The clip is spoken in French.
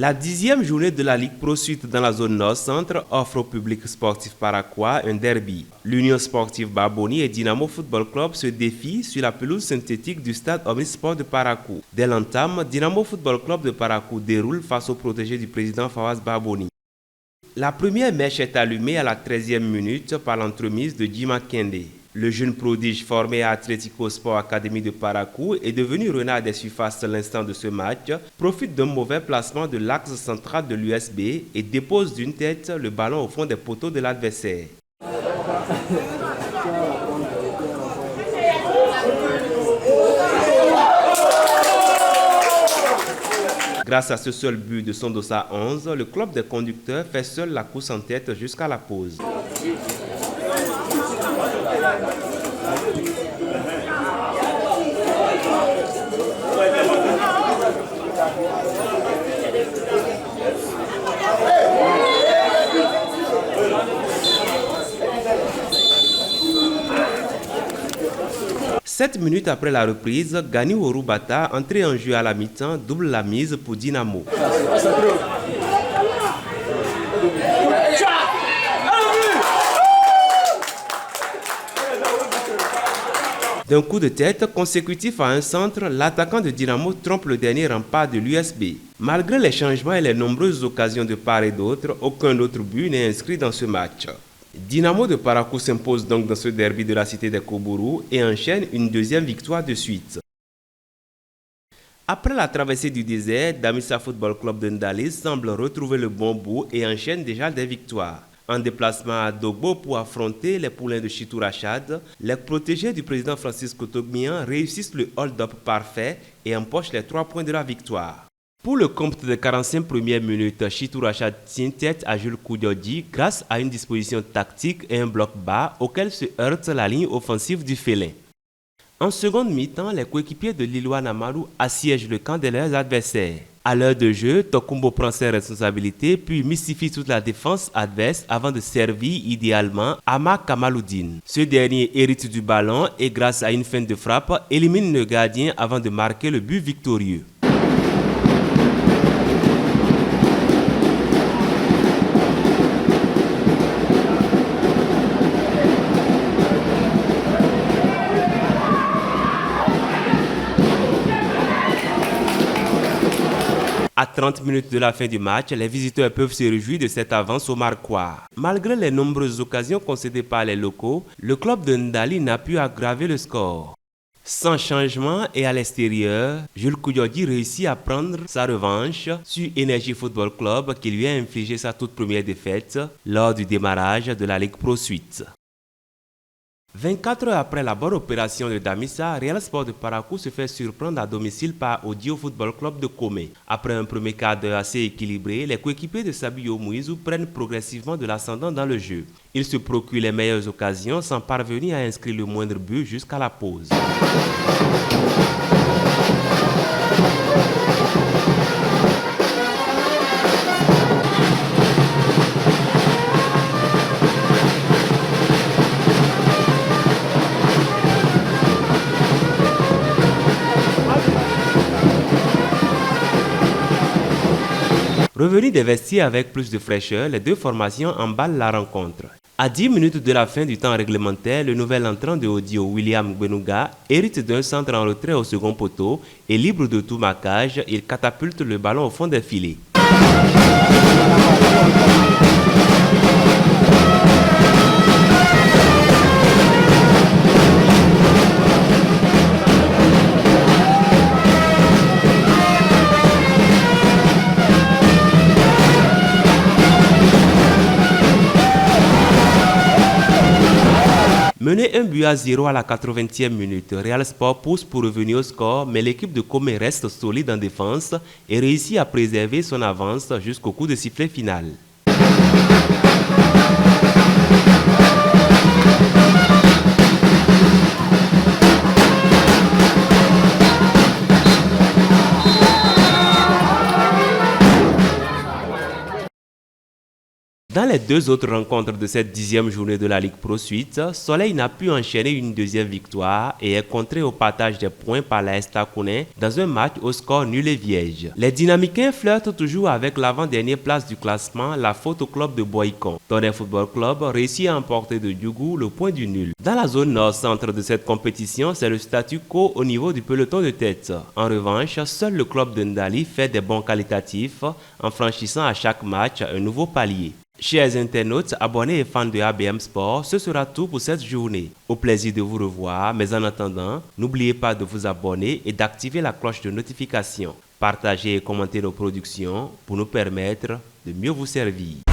La 10e journée de la Ligue Pro Suite dans la zone Nord-Centre offre au public sportif paraquois un derby. L'Union sportive Barboni et Dynamo Football Club se défient sur la pelouse synthétique du stade Omnisport de Parakou. Dès l'entame, Dynamo Football Club de Parakou déroule face au protégé du président Fawaz Barboni. La première mèche est allumée à la 13e minute par l'entremise de Djima Kende. Le jeune prodige formé à Atlético Sport Academy de Parakou est devenu renard des surfaces à l'instant de ce match, profite d'un mauvais placement de l'axe central de l'USB et dépose d'une tête le ballon au fond des poteaux de l'adversaire. Grâce à ce seul but de son dossard 11, le club des conducteurs fait seul la course en tête jusqu'à la pause. Sept minutes après la reprise, Gani Orubata, entré en jeu à la mi-temps, double la mise pour Dynamo. D'un coup de tête consécutif à un centre, l'attaquant de Dynamo trompe le dernier rempart de l'USB. Malgré les changements et les nombreuses occasions de part et d'autre, aucun autre but n'est inscrit dans ce match. Dynamo de Parakou s'impose donc dans ce derby de la cité des Kobourou et enchaîne une deuxième victoire de suite. Après la traversée du désert, Damissa Football Club de Ndali semble retrouver le bon bout et enchaîne déjà des victoires. En déplacement à Dogbo pour affronter les poulains de Chitou Rachad, les protégés du président Francisco Togmian réussissent le hold-up parfait et empochent les 3 points de la victoire. Pour le compte des 45 premières minutes, Chitou Rachad tient tête à Jules Koudiodi grâce à une disposition tactique et un bloc bas auquel se heurte la ligne offensive du félin. En seconde mi-temps, les coéquipiers de Lillois Namalou assiègent le camp de leurs adversaires. À l'heure de jeu, Tokumbo prend ses responsabilités puis mystifie toute la défense adverse avant de servir idéalement Ama Kamaluddin. Ce dernier hérite du ballon et grâce à une feinte de frappe, élimine le gardien avant de marquer le but victorieux. À 30 minutes de la fin du match, les visiteurs peuvent se réjouir de cette avance au Marquois. Malgré les nombreuses occasions concédées par les locaux, le club de Ndali n'a pu aggraver le score. Sans changement et à l'extérieur, Jules Koudiodi réussit à prendre sa revanche sur Energy Football Club qui lui a infligé sa toute première défaite lors du démarrage de la Ligue Pro Suite. 24 heures après la bonne opération de Damissa, Real Sport de Parakou se fait surprendre à domicile par Odio Football Club de Komé. Après un premier quart d'heure assez équilibré, les coéquipiers de Sabio Mouizou prennent progressivement de l'ascendant dans le jeu. Ils se procurent les meilleures occasions sans parvenir à inscrire le moindre but jusqu'à la pause. Revenus des vestiaires avec plus de fraîcheur, les deux formations emballent la rencontre. À 10 minutes de la fin du temps réglementaire, le nouvel entrant de Odio, William Gbenouga, hérite d'un centre en retrait au second poteau et libre de tout marquage, il catapulte le ballon au fond des filets. Mené 1-0 à la 80e minute, Real Sport pousse pour revenir au score, mais l'équipe de Komé reste solide en défense et réussit à préserver son avance jusqu'au coup de sifflet final. Dans Dans les deux autres rencontres de cette 10e journée de la Ligue Pro Suite, Soleil n'a pu enchaîner une deuxième victoire et est contré au partage des points par la Estacounais dans un match au score nul et vierge. Les Dynamicains flirtent toujours avec l'avant-dernière place du classement, la faute au club de Boycon. Tonnerre Football Club réussit à emporter de Djougou le point du nul. Dans la zone nord-centre de cette compétition, c'est le statu quo au niveau du peloton de tête. En revanche, seul le club de Ndali fait des bons qualitatifs en franchissant à chaque match un nouveau palier. Chers internautes, abonnés et fans de ABM Sport, ce sera tout pour cette journée. Au plaisir de vous revoir, mais en attendant, n'oubliez pas de vous abonner et d'activer la cloche de notification. Partagez et commentez nos productions pour nous permettre de mieux vous servir.